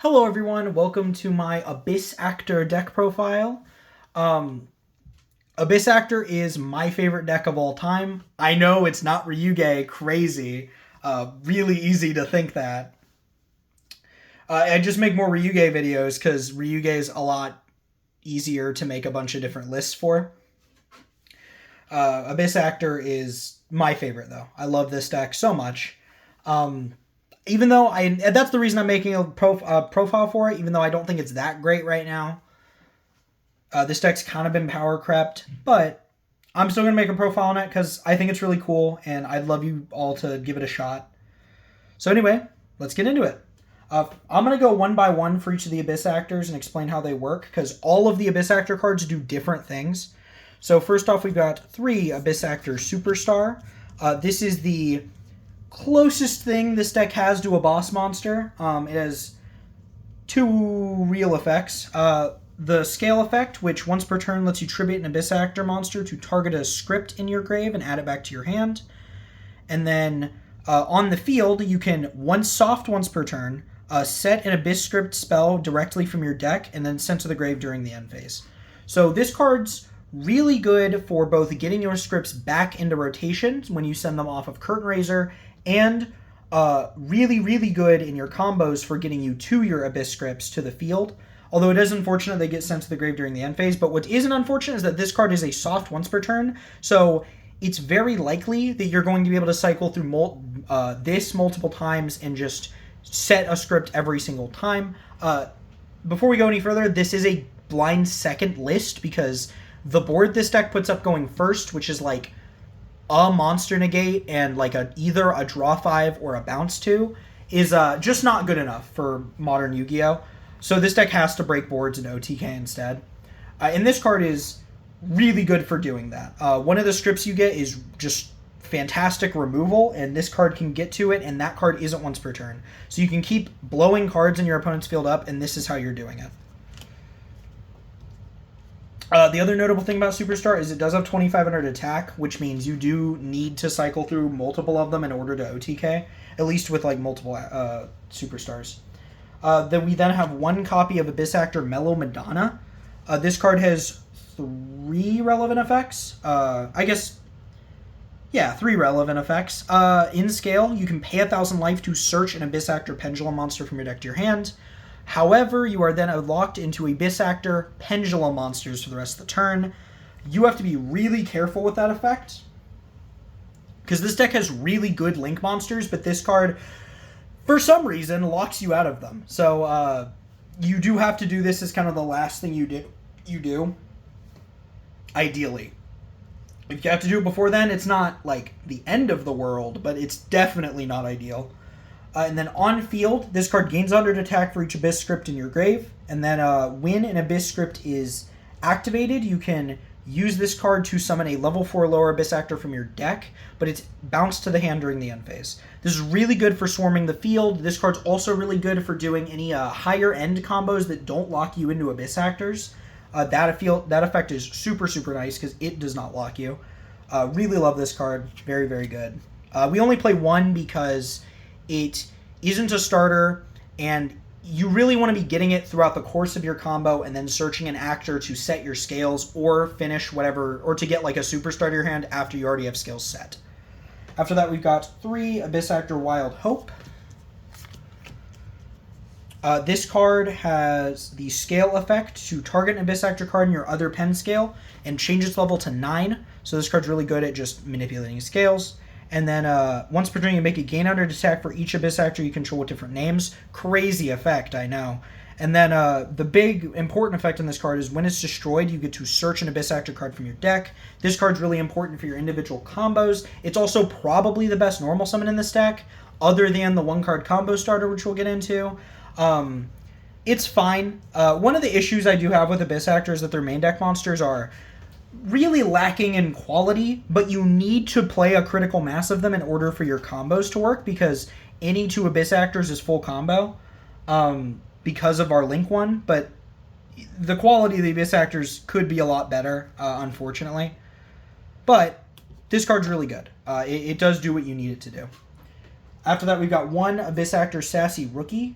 Hello everyone, welcome to my Abyss Actor deck profile. Abyss Actor is my favorite deck of all time. I know it's not Ryuge, crazy. Really easy to think that. I just make more Ryuge videos because Ryuge is a lot easier to make a bunch of different lists for. Abyss Actor is my favorite though. I love this deck so much. Even though that's the reason I'm making a profile for it, even though I don't think it's that great right now. This deck's kind of been power crept, but I'm still going to make a profile on it because I think it's really cool, and I'd love you all to give it a shot. So anyway, let's get into it. I'm going to go one by one for each of the Abyss Actors and explain how they work, because all of the Abyss Actor cards do different things. So first off, we've got 3 Abyss Actor Superstar. This is the closest thing this deck has to a boss monster. It has 2 real effects. The scale effect, which once per turn lets you tribute an Abyss Actor monster to target a script in your grave and add it back to your hand. And then on the field, you can once per turn, set an Abyss script spell directly from your deck and then send to the grave during the end phase. So this card's really good for both getting your scripts back into rotation when you send them off of Curtain Raiser, and really good in your combos for getting you to your Abyss scripts to the field. Although it is unfortunate they get sent to the grave during the end phase, but what isn't unfortunate is that this card is a soft once per turn, so it's very likely that you're going to be able to cycle through this multiple times and just set a script every single time. Before we go any further, this is a blind second list because the board this deck puts up going first, which is like a monster negate and like either a draw 5 or a bounce 2, is just not good enough for modern Yu-Gi-Oh! So this deck has to break boards in OTK instead. And this card is really good for doing that. One of the scripts you get is just fantastic removal, and this card can get to it, and that card isn't once per turn. So you can keep blowing cards in your opponent's field up, and this is how you're doing it. The other notable thing about Superstar is it does have 2,500 attack, which means you do need to cycle through multiple of them in order to OTK, at least with like multiple Superstars. Then we have 1 copy of Abyss Actor Mellow Madonna. This card has 3 relevant effects. 3 relevant effects. In scale, you can pay 1,000 life to search an Abyss Actor Pendulum monster from your deck to your hand. However, you are then locked into Abyss Actor Pendulum monsters for the rest of the turn. You have to be really careful with that effect, because this deck has really good Link monsters, but this card, for some reason, locks you out of them. So you do have to do this as kind of the last thing you do, ideally. If you have to do it before then, it's not like the end of the world, but it's definitely not ideal. And then on field, this card gains 100 attack for each Abyss script in your grave. And then when an Abyss script is activated, you can use this card to summon a level 4 lower Abyss Actor from your deck, but it's bounced to the hand during the end phase. This is really good for swarming the field. This card's also really good for doing any higher end combos that don't lock you into Abyss Actors. That effect is super nice because it does not lock you. Really love this card. Very good. We only play 1 because it isn't a starter, and you really want to be getting it throughout the course of your combo and then searching an actor to set your scales or finish whatever, or to get like a superstar to your hand after you already have scales set. After that, we've got 3 Abyss Actor Wild Hope. This card has the scale effect to target an Abyss Actor card in your other pen scale and change its level to 9. So this card's really good at just manipulating scales. And then once per turn, you make a gain 100 attack for each Abyss Actor you control with different names. Crazy effect, I know. And then the big important effect on this card is when it's destroyed, you get to search an Abyss Actor card from your deck. This card's really important for your individual combos. It's also probably the best normal summon in this deck, other than the 1-card combo starter, which we'll get into. It's fine. One of the issues I do have with Abyss Actor is that their main deck monsters are really lacking in quality, but you need to play a critical mass of them in order for your combos to work, because any 2 Abyss Actors is full combo because of our Link one, but the quality of the Abyss Actors could be a lot better, unfortunately. But this card's really good. It does do what you need it to do. After that, we've got 1 Abyss Actor Sassy Rookie.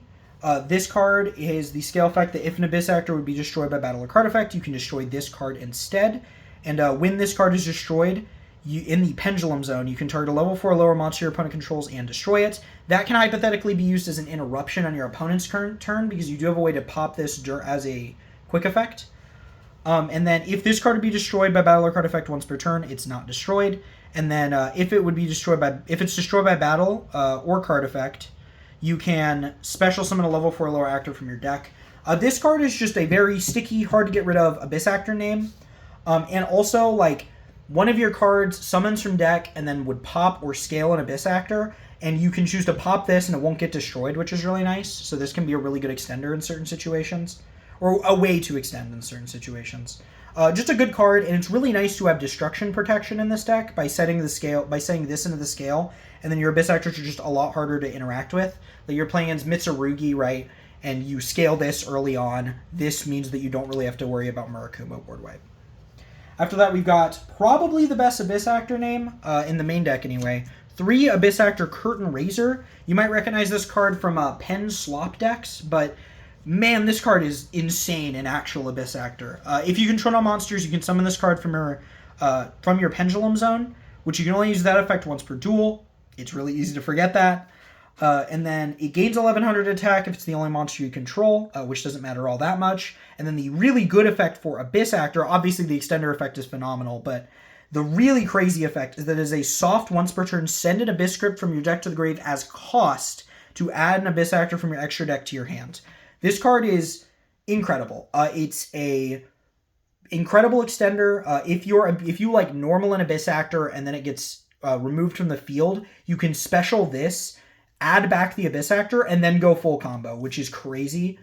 This card is the scale effect that if an Abyss Actor would be destroyed by battle or card effect, you can destroy this card instead. And when this card is destroyed, in the Pendulum Zone, you can target a level 4 or lower monster your opponent controls and destroy it. That can hypothetically be used as an interruption on your opponent's current turn, because you do have a way to pop this as a quick effect. And then if this card would be destroyed by battle or card effect once per turn, it's not destroyed. And then if it's destroyed by battle or card effect, you can special summon a level 4 or lower actor from your deck. This card is just a very sticky, hard to get rid of Abyss Actor name. And also, like, one of your cards summons from deck and then would pop or scale an Abyss Actor, and you can choose to pop this and it won't get destroyed, which is really nice. So this can be a really good extender in certain situations, or a way to extend in certain situations. Just a good card, and it's really nice to have destruction protection in this deck by setting this into the scale, and then your Abyss Actors are just a lot harder to interact with. Like, you're playing against Mitsurugi, right, and you scale this early on. This means that you don't really have to worry about Murakumo board wipe. After that, we've got probably the best Abyss Actor name, in the main deck anyway. 3 Abyss Actor Curtain Raiser. You might recognize this card from Pen Slop decks, but man, this card is insane in actual Abyss Actor. If you control no monsters, you can summon this card from your Pendulum Zone, which you can only use that effect once per duel. It's really easy to forget that. And then it gains 1100 attack if it's the only monster you control, which doesn't matter all that much. And then the really good effect for Abyss Actor, obviously the extender effect is phenomenal, but the really crazy effect is that as a soft once per turn, send an Abyss Script from your deck to the grave as cost to add an Abyss Actor from your extra deck to your hand. This card is incredible. It's a incredible extender. If you like normal an Abyss Actor and then it gets removed from the field, you can special this, add back the Abyss Actor, and then go full combo, which is crazy.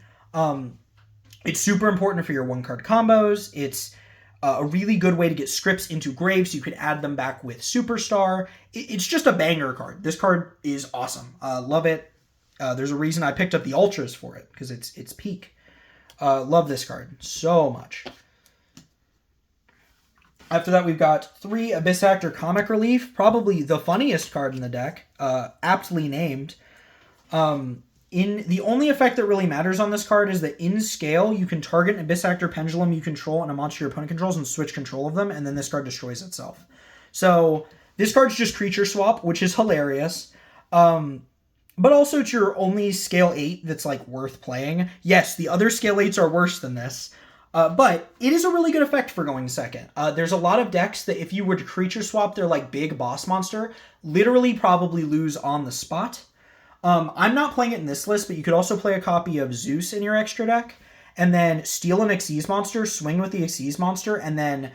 It's super important for your one-card combos. It's a really good way to get scripts into graves. You could add them back with Superstar. It's just a banger card. This card is awesome. Love it. There's a reason I picked up the Ultras for it, because it's peak. Love this card so much. After that, we've got 3 Abyss Actor Comic Relief, probably the funniest card in the deck, aptly named. The only effect that really matters on this card is that in scale, you can target an Abyss Actor Pendulum you control and a monster your opponent controls and switch control of them, and then this card destroys itself. So this card's just creature swap, which is hilarious. But also it's your only scale 8 that's like worth playing. Yes, the other scale 8s are worse than this. But it is a really good effect for going second. There's a lot of decks that if you were to creature swap their like big boss monster, literally probably lose on the spot. I'm not playing it in this list, but you could also play a copy of Zeus in your extra deck, and then steal an Xyz monster, swing with the Xyz monster, and then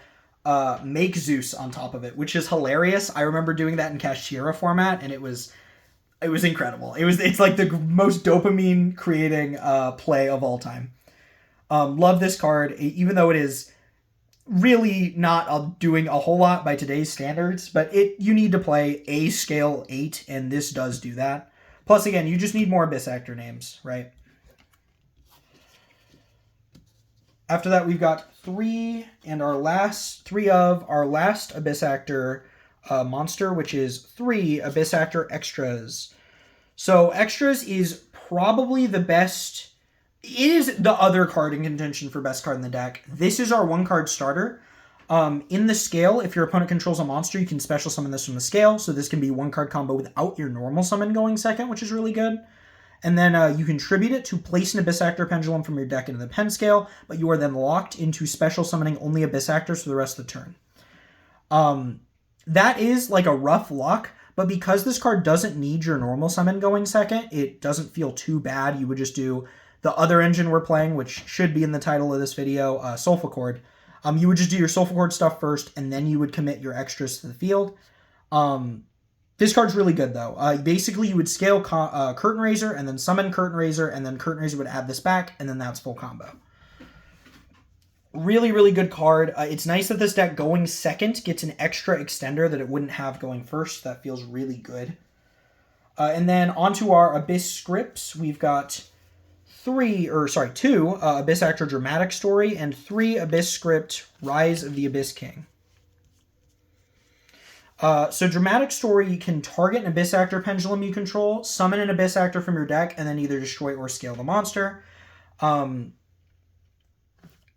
make Zeus on top of it, which is hilarious. I remember doing that in Kashtira format, and it was incredible. It's like the most dopamine creating play of all time. Love this card, even though it is really not doing a whole lot by today's standards, but you need to play a scale 8, and this does do that. Plus, again, you just need more Abyss Actor names, right? After that, we've got 3 of our last Abyss Actor monster, which is 3 Abyss Actor Extras. So, Extras is probably the best. It is the other card in contention for best card in the deck. This is our 1-card starter. In the scale, if your opponent controls a monster, you can special summon this from the scale. So this can be 1-card combo without your normal summon going second, which is really good. And then you contribute it to place an Abyss Actor Pendulum from your deck into the pen scale, but you are then locked into special summoning only Abyss Actors for the rest of the turn. That is like a rough lock, but because this card doesn't need your normal summon going second, it doesn't feel too bad. You would just do the other engine we're playing, which should be in the title of this video, Solfachord. You would just do your Solfachord stuff first, and then you would commit your extras to the field. This card's really good, though. Basically, you would scale Curtain Raiser, and then summon Curtain Raiser, and then Curtain Raiser would add this back, and then that's full combo. Really, really good card. It's nice that this deck going second gets an extra extender that it wouldn't have going first. That feels really good. And then onto our Abyss scripts, we've got 2 Abyss Actor Dramatic Story, and 3 Abyss Script Rise of the Abyss King. So Dramatic Story can target an Abyss Actor Pendulum you control, summon an Abyss Actor from your deck, and then either destroy or scale the monster.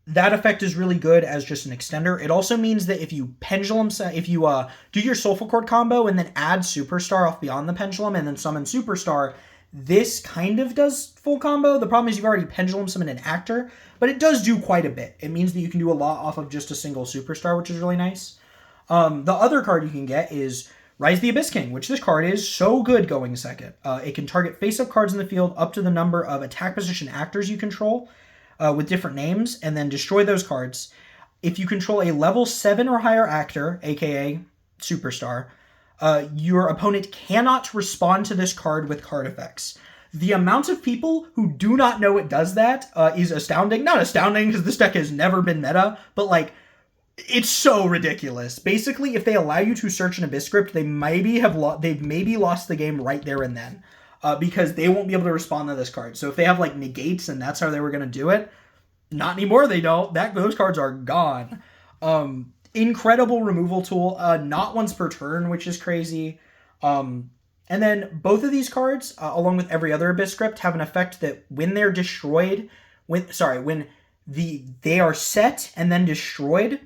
That effect is really good as just an extender. It also means that if you do your Solfachord combo and then add Superstar off beyond the Pendulum and then summon Superstar, this kind of does full combo. The problem is you've already Pendulum summoned an actor, but it does do quite a bit. It means that you can do a lot off of just a single Superstar, which is really nice. The other card you can get is Rise the Abyss King, which this card is so good going second. It can target face-up cards in the field up to the number of attack position actors you control, with different names, and then destroy those cards. If you control a level 7 or higher actor, aka Superstar, your opponent cannot respond to this card with card effects. The amount of people who do not know it does that is astounding. Not astounding, because this deck has never been meta, but like, it's so ridiculous. Basically, if they allow you to search an Abyss script, they've maybe lost the game right there and then. Because they won't be able to respond to this card. So if they have like negates and that's how they were going to do it, not anymore. They don't. Those cards are gone. Incredible removal tool. Not once per turn, which is crazy. And then both of these cards, along with every other Abyss script, have an effect that when they're destroyed, they are set and then destroyed,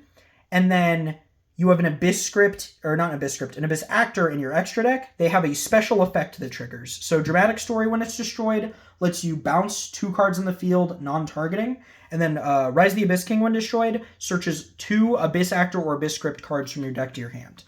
and then you have an Abyss script, or not an Abyss script, an Abyss actor in your extra deck, they have a special effect that triggers. So Dramatic Story, when it's destroyed, lets you bounce 2 cards in the field, non-targeting. And then Rise the Abyss King, when destroyed, searches 2 Abyss actor or Abyss script cards from your deck to your hand.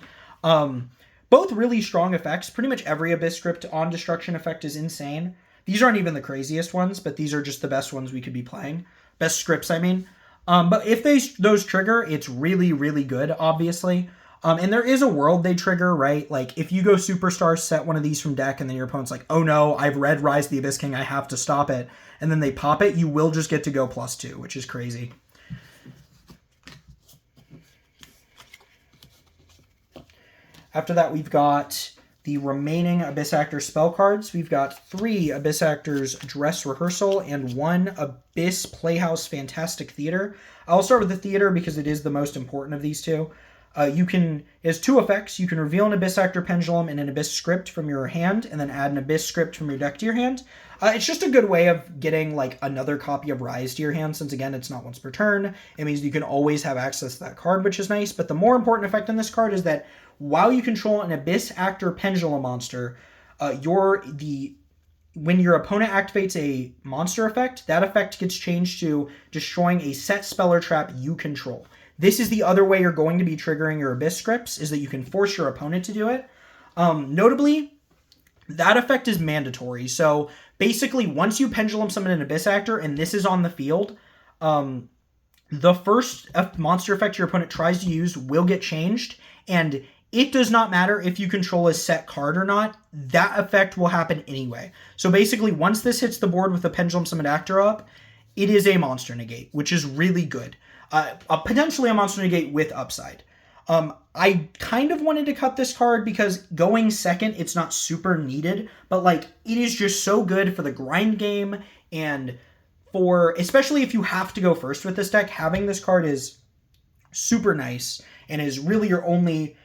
Both really strong effects. Pretty much every Abyss script on destruction effect is insane. These aren't even the craziest ones, but these are just the best ones we could be playing. Best scripts, I mean. But if those trigger, it's really, really good, obviously. And there is a world they trigger, right? Like, if you go Superstar, set one of these from deck, and then your opponent's like, oh no, I've read Rise the Abyss King, I have to stop it. And then they pop it, you will just get to go +2, which is crazy. After that, we've got the remaining Abyss Actor spell cards. We've got 3 Abyss Actors Dress Rehearsal and 1 Abyss Playhouse Fantastic Theater. I'll start with the theater because it is the most important of these two. It has 2 effects. You can reveal an Abyss Actor Pendulum and an Abyss script from your hand, and then add an Abyss script from your deck to your hand. It's just a good way of getting like another copy of Rise to your hand, since again, it's not once per turn. It means you can always have access to that card, which is nice. But the more important effect in this card is that while you control an Abyss Actor Pendulum monster, when your opponent activates a monster effect, that effect gets changed to destroying a set spell or trap you control. This is the other way you're going to be triggering your Abyss scripts, is that you can force your opponent to do it. Notably, that effect is mandatory. So basically, once you Pendulum summon an Abyss Actor, and this is on the field, the first monster effect your opponent tries to use will get changed, and it does not matter if you control a set card or not, that effect will happen anyway. So basically, once this hits the board with a Pendulum Summoned Actor up, it is a monster negate, which is really good. Potentially a monster negate with upside. I kind of wanted to cut this card because going second, it's not super needed, but like, it is just so good for the grind game, and especially if you have to go first with this deck, having this card is super nice, and is really your only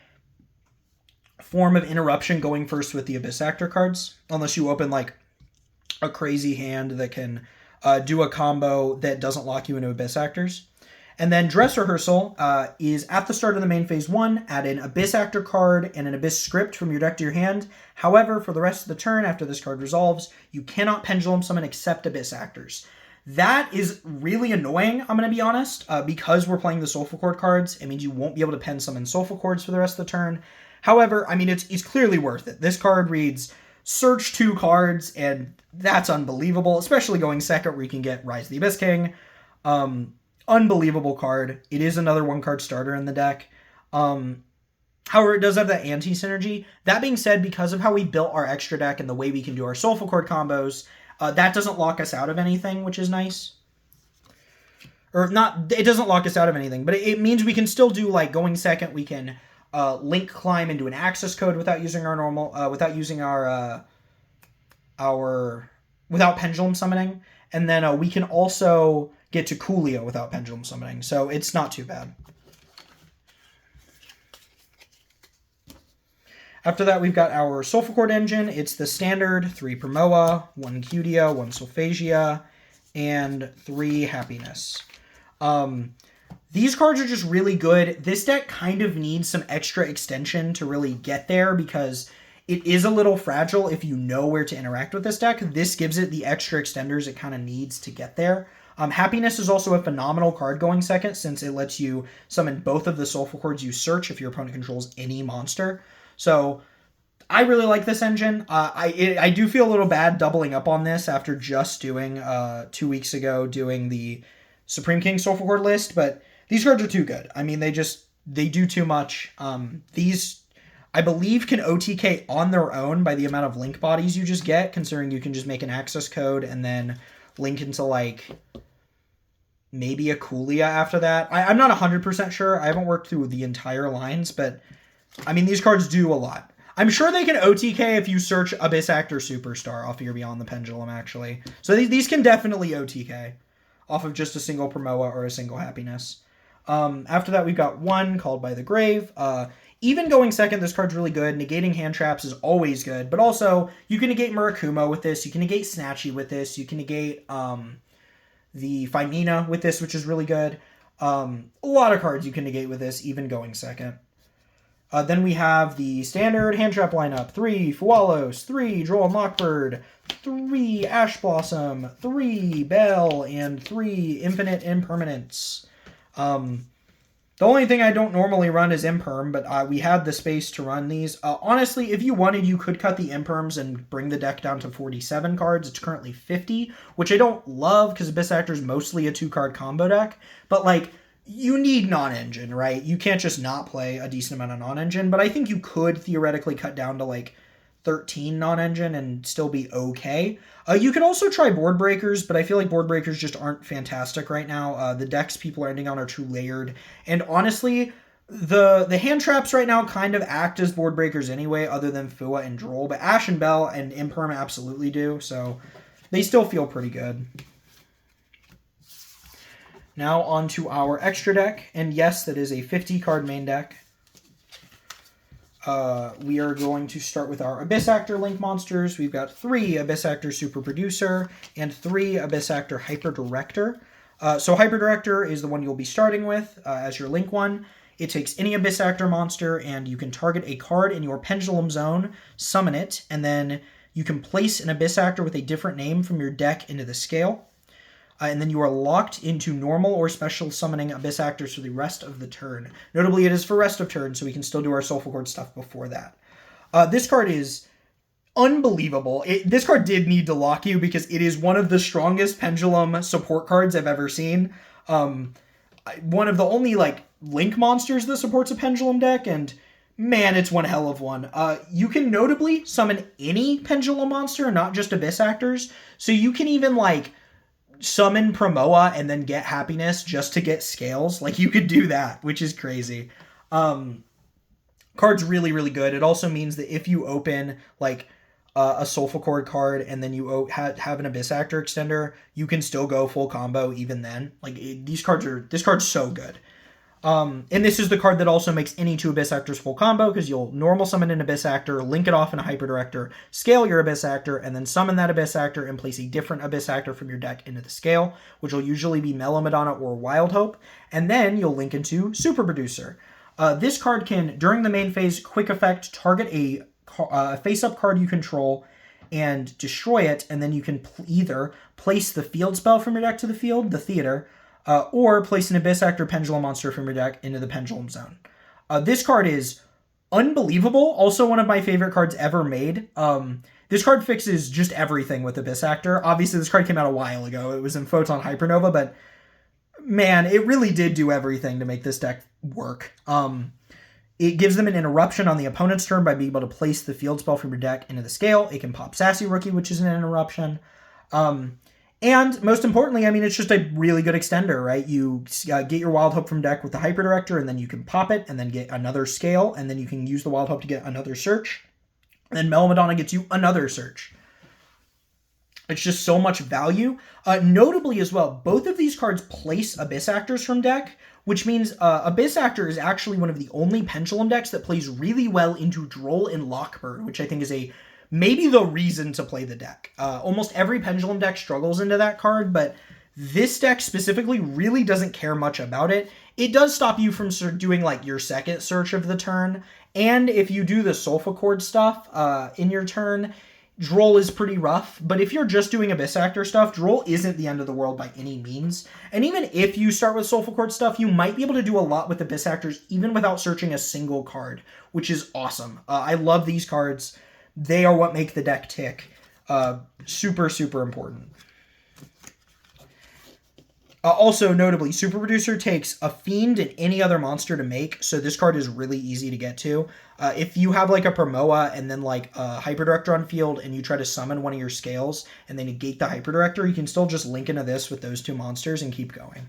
form of interruption going first with the Abyss Actor cards, unless you open like a crazy hand that can do a combo that doesn't lock you into Abyss Actors. And then Dress Rehearsal is at the start of the main phase 1, add an Abyss Actor card and an Abyss script from your deck to your hand. However, for the rest of the turn after this card resolves, you cannot Pendulum summon except Abyss Actors. That is really annoying, I'm going to be honest, because we're playing the Solfachord cards. It means you won't be able to pen summon Solfachords for the rest of the turn. However, I mean, it's clearly worth it. This card reads, search 2 cards, and that's unbelievable, especially going second where you can get Rise the Abyss King. Unbelievable card. It is another 1-card starter in the deck. However, it does have that anti-synergy. That being said, because of how we built our extra deck and the way we can do our Solfachord combos, that doesn't lock us out of anything, which is nice. Or not, it doesn't lock us out of anything, but it means we can still do, like, going second, we can link climb into an access code without using our without Pendulum summoning. And then we can also get to Coolio without Pendulum summoning, so it's not too bad. After that, we've got our Solfachord engine. It's the standard 3 Promoa, 1 Cutia, 1 Solfagia, and 3 Happiness. These cards are just really good. This deck kind of needs some extra extension to really get there because it is a little fragile if you know where to interact with this deck. This gives it the extra extenders it kind of needs to get there. Happiness is also a phenomenal card going second since it lets you summon both of the Solfachords you search if your opponent controls any monster. So I really like this engine. I do feel a little bad doubling up on this after just doing 2 weeks ago doing the Supreme King Solfachord list, but these cards are too good. I mean, they do too much. These, I believe, can OTK on their own by the amount of link bodies you just get, considering you can just make an access code and then link into, like, maybe a Coolia after that. I'm not 100% sure. I haven't worked through the entire lines, but, I mean, these cards do a lot. I'm sure they can OTK if you search Abyss Actor Superstar off of your Beyond the Pendulum, actually. So these can definitely OTK off of just a single Promoa or a single Happiness. After that, we've got 1 Called by the Grave. Even going second, this card's really good. Negating hand traps is always good, but also you can negate Murakumo with this. You can negate Snatchy with this. You can negate the Phimina with this, which is really good. A lot of cards you can negate with this, even going second. Then we have the standard hand trap lineup. 3 Fualos, 3 Droll and Lockbird, 3 Ash Blossom, 3 Bell, and 3 Infinite Impermanence. The only thing I don't normally run is Imperm, but we had the space to run these. Honestly, if you wanted, you could cut the Imperms and bring the deck down to 47 cards. It's currently 50, which I don't love because Abyss Actor is mostly a 2-card combo deck. But, like, you need non-engine, right? You can't just not play a decent amount of non-engine, but I think you could theoretically cut down to, like, 13 non-engine and still be okay. You could also try board breakers, but I feel like board breakers just aren't fantastic right now. The decks people are ending on are too layered. And honestly, the hand traps right now kind of act as board breakers anyway, other than Fua and Droll. But Ash and Bell and Imperm absolutely do, so they still feel pretty good. Now on to our extra deck. And yes, that is a 50-card main deck. We are going to start with our Abyss Actor Link monsters. We've got 3 Abyss Actor Super Producer and 3 Abyss Actor Hyper Director. So Hyper Director is the one you'll be starting with as your Link one. It takes any Abyss Actor monster and you can target a card in your Pendulum Zone, summon it, and then you can place an Abyss Actor with a different name from your deck into the scale. And then you are locked into normal or special summoning Abyss Actors for the rest of the turn. Notably, it is for rest of turn, so we can still do our Solfachord stuff before that. This card is unbelievable. This card did need to lock you because it is one of the strongest Pendulum support cards I've ever seen. One of the only, like, Link monsters that supports a Pendulum deck, and man, it's one hell of one. You can notably summon any Pendulum monster, not just Abyss Actors, so you can even, like, summon Promoa and then get Happiness just to get scales. Like, you could do that, which is crazy. Card's really, really good. It also means that if you open, like, a Solfachord card and then you have an Abyss Actor extender, you can still go full combo even then. Like, this card's so good. And this is the card that also makes any 2 Abyss Actors full combo, because you'll normal summon an Abyss Actor, link it off in a Hyper Director, scale your Abyss Actor, and then summon that Abyss Actor and place a different Abyss Actor from your deck into the scale, which will usually be Mellow Madonna or Wild Hope, and then you'll link into Super Producer. This card can, during the main phase, quick effect, target a face-up card you control and destroy it, and then you can either place the field spell from your deck to the field, the Theater, or place an Abyss Actor Pendulum monster from your deck into the Pendulum Zone. This card is unbelievable. Also one of my favorite cards ever made. This card fixes just everything with Abyss Actor. Obviously, this card came out a while ago. It was in Photon Hypernova, but man, it really did do everything to make this deck work. It gives them an interruption on the opponent's turn by being able to place the field spell from your deck into the scale. It can pop Sassy Rookie, which is an interruption. And most importantly, I mean, it's just a really good extender, right? You get your Wild Hope from deck with the Hyper Director, and then you can pop it, and then get another scale, and then you can use the Wild Hope to get another search. And then Mellow Madonna gets you another search. It's just so much value. Notably as well, both of these cards place Abyss Actors from deck, which means Abyss Actor is actually one of the only Pendulum decks that plays really well into Droll and Lockbird, which I think is maybe the reason to play the deck. Almost every Pendulum deck struggles into that card, but this deck specifically really doesn't care much about it. It does stop you from doing like your second search of the turn, and if you do the Solfachord stuff in your turn, Droll is pretty rough, but if you're just doing Abyss Actor stuff, Droll isn't the end of the world by any means. And even if you start with Solfachord stuff, you might be able to do a lot with Abyss Actors even without searching a single card, which is awesome. I love these cards. They are what make the deck tick. Super, super important. Also, notably, Super Producer takes a Fiend and any other monster to make, so this card is really easy to get to. If you have like a Promoa and then like a Hyperdirector on field and you try to summon one of your scales and they negate the Hyperdirector, you can still just link into this with those two monsters and keep going.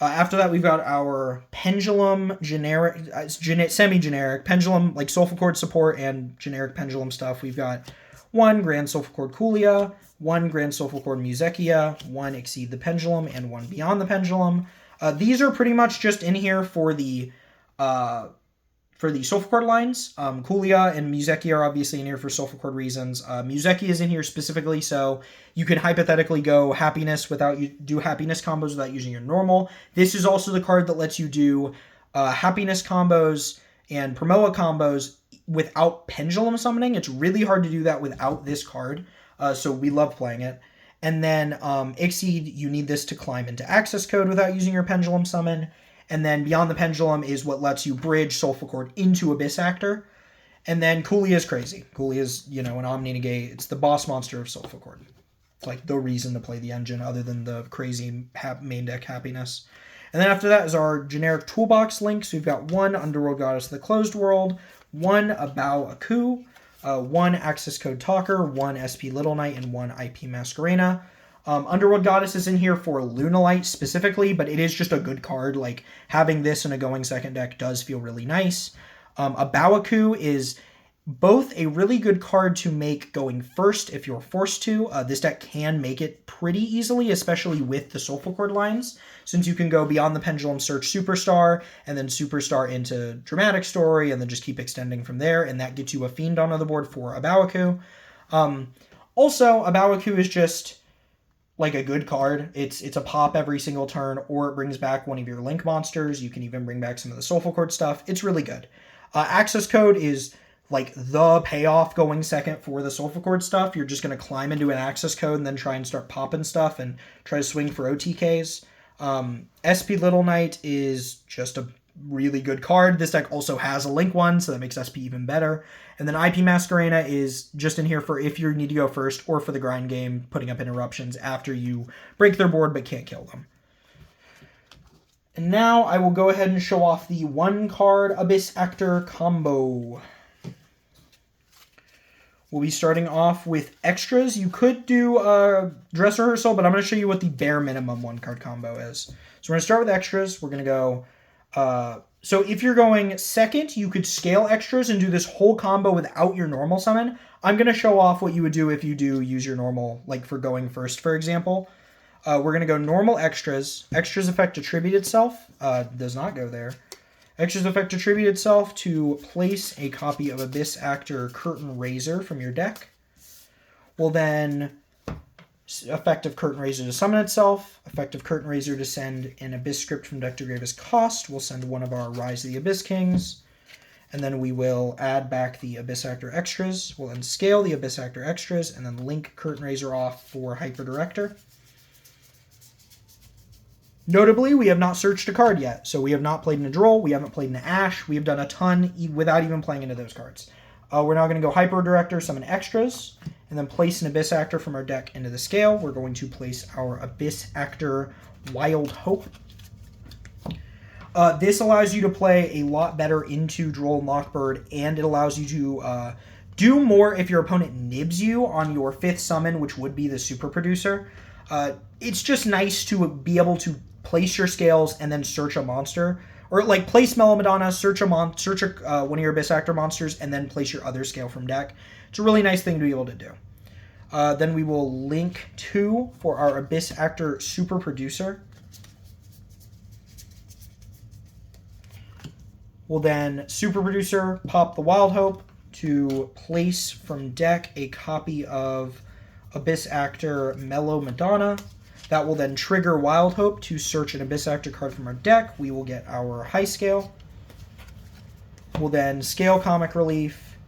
After that, we've got our Pendulum generic, semi-generic, Pendulum, like Solfachord support and generic Pendulum stuff. We've got 1 Grand Solfachord Kulia, 1 Grand Solfachord Muzekia, 1 Exceed the Pendulum, and 1 Beyond the Pendulum. These are pretty much just in here for the Solfachord lines. Kulia and Muzekia are obviously in here for Solfachord reasons. Muzekia is in here specifically so you can hypothetically go Happiness do Happiness combos without using your normal. This is also the card that lets you do Happiness combos and Promoa combos without Pendulum summoning. It's really hard to do that without this card, so we love playing it. And then Exceed, you need this to climb into Access Code without using your Pendulum summon. And then Beyond the Pendulum is what lets you bridge Solfachord into Abyss Actor. And then Kulia is crazy. Kulia is, an Omni-Negate. It's the boss monster of Solfachord. It's like the reason to play the engine other than the crazy main deck Happiness. And then after that is our generic toolbox links. We've got 1 Underworld Goddess of the Closed World, 1 Abao Aku, 1 Access Code Talker, 1 SP Little Knight, and 1 IP Masquerena. Underworld Goddess is in here for Lunalight specifically, but it is just a good card. Like, having this in a going second deck does feel really nice. Abao Aku is both a really good card to make going first if you're forced to. This deck can make it pretty easily, especially with the Solfachord lines, since you can go Beyond the Pendulum, search Superstar, and then Superstar into Dramatic Story, and then just keep extending from there, and that gets you a Fiend on the board for Abao Aku. Also, Abao Aku is just like a good card. It's a pop every single turn, or it brings back one of your Link monsters. You can even bring back some of the Solfachord stuff. It's really good. Access Code is like the payoff going second for the Solfachord stuff. You're just going to climb into an Access Code and then try and start popping stuff and try to swing for OTKs. SP Little Knight is just a really good card. This deck also has a Link one, so that makes SP even better. And then IP Masquerena is just in here for if you need to go first or for the grind game, putting up interruptions after you break their board but can't kill them. And now I will go ahead and show off the 1-card Abyss Actor combo. We'll be starting off with extras. You could do Dress Rehearsal, but I'm going to show you what the bare minimum 1-card combo is. So we're going to start with extras. We're going to go... So if you're going second, you could scale extras and do this whole combo without your normal summon. I'm going to show off what you would do if you do use your normal, like for going first, for example. We're going to go normal extras. Extras effect attribute itself. Does not go there. Extras effect attribute itself to place a copy of Abyss Actor Curtain Raiser from your deck. We'll then effective Curtain Raiser to summon itself. Effective Curtain Raiser to send an Abyss script from deck to grave as cost. We'll send one of our Rise of the Abyss Kings. And then we will add back the Abyss Actor extras. We'll then scale the Abyss Actor extras and then link Curtain Raiser off for Hyper Director. Notably, we have not searched a card yet. So we have not played in a Droll. We haven't played in an Ash. We have done a ton without even playing into those cards. We're now going to go Hyper Director, summon extras, and then place an Abyss Actor from our deck into the scale. We're going to place our Abyss Actor Wild Hope. This allows you to play a lot better into Droll and Lockbird, and it allows you to do more if your opponent nibs you on your 5th summon, which would be the Super Producer. It's just nice to be able to place your scales and then search a monster. Or like place Melomadonna, search one of your Abyss Actor monsters, and then place your other scale from deck. It's a really nice thing to be able to do. Then we will link 2 for our Abyss Actor Super Producer. We'll then Super Producer, pop the Wild Hope to place from deck a copy of Abyss Actor Mellow Madonna. That will then trigger Wild Hope to search an Abyss Actor card from our deck. We will get our High Scale. We'll then Scale Comic Relief,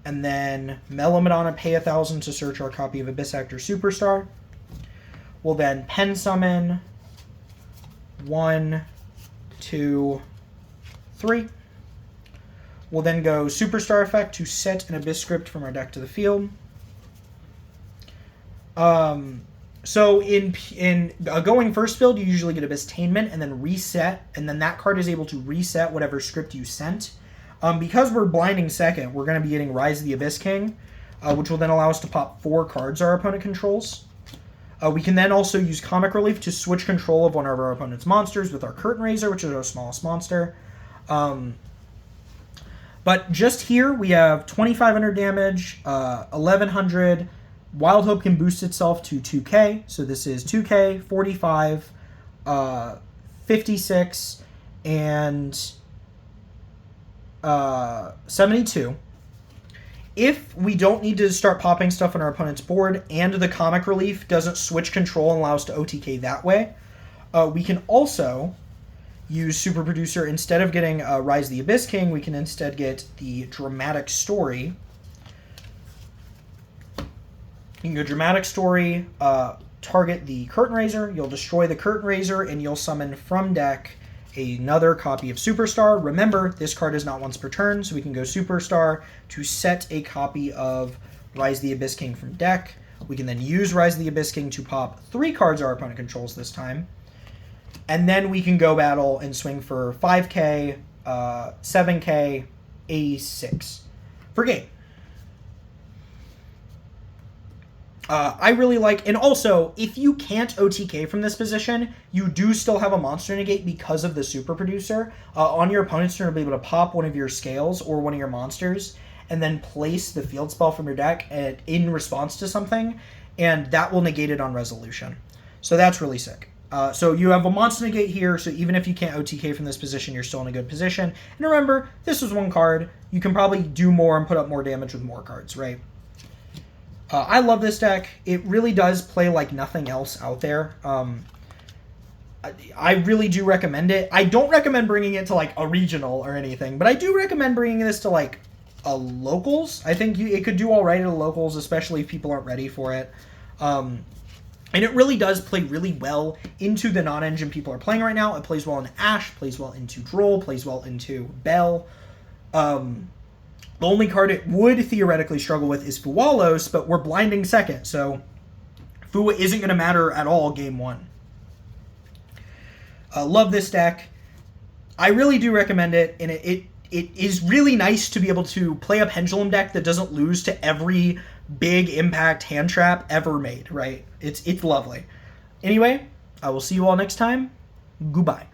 and then Mellow Madonna, pay 1,000 to search our copy of Abyss Actor Superstar. We'll then Pen Summon 1, 2, 3. We'll then go Superstar Effect to set an Abyss script from our deck to the field. So in going first build, you usually get Abyss-tainment and then reset, and then that card is able to reset whatever script you sent. Because we're blinding second, we're going to be getting Rise of the Abyss King, which will then allow us to pop 4 cards our opponent controls. We can then also use Comic Relief to switch control of one of our opponent's monsters with our Curtain Raiser, which is our smallest monster. But just here, we have 2,500 damage, 1,100. Wild Hope can boost itself to 2k, so this is 2k, 45, 56, and 72. If we don't need to start popping stuff on our opponent's board, and the Comic Relief doesn't switch control and allow us to OTK that way, we can also use Super Producer. Instead of getting Rise of the Abyss King, we can instead get the Dramatic Story. You can go Dramatic Story, target the Curtain Raiser, you'll destroy the Curtain Raiser, and you'll summon from deck another copy of Superstar. Remember, this card is not once per turn, so we can go Superstar to set a copy of Rise of the Abyss King from deck. We can then use Rise of the Abyss King to pop 3 cards our opponent controls this time. And then we can go battle and swing for 5k, 7k, 86 for game. I really like, and also, if you can't OTK from this position, you do still have a monster negate because of the Super Producer. On your opponent's turn, you'll be able to pop one of your scales or one of your monsters, and then place the field spell from your deck in response to something, and that will negate it on resolution. So that's really sick. So you have a monster negate here, so even if you can't OTK from this position, you're still in a good position. And remember, this is 1 card. You can probably do more and put up more damage with more cards, right? I love this deck. It really does play like nothing else out there. I really do recommend it. I don't recommend bringing it to like a regional or anything, but I do recommend bringing this to like a locals. I think it could do all right at a locals, especially if people aren't ready for it. And it really does play really well into the non-engine people are playing right now. It plays well in Ash, plays well into Droll, plays well into Bell. The only card it would theoretically struggle with is Fuwalos, but we're blinding second, so Fuwa isn't going to matter at all game 1. Love this deck. I really do recommend it, and it is really nice to be able to play a Pendulum deck that doesn't lose to every big impact hand trap ever made, right? It's lovely. Anyway, I will see you all next time. Goodbye.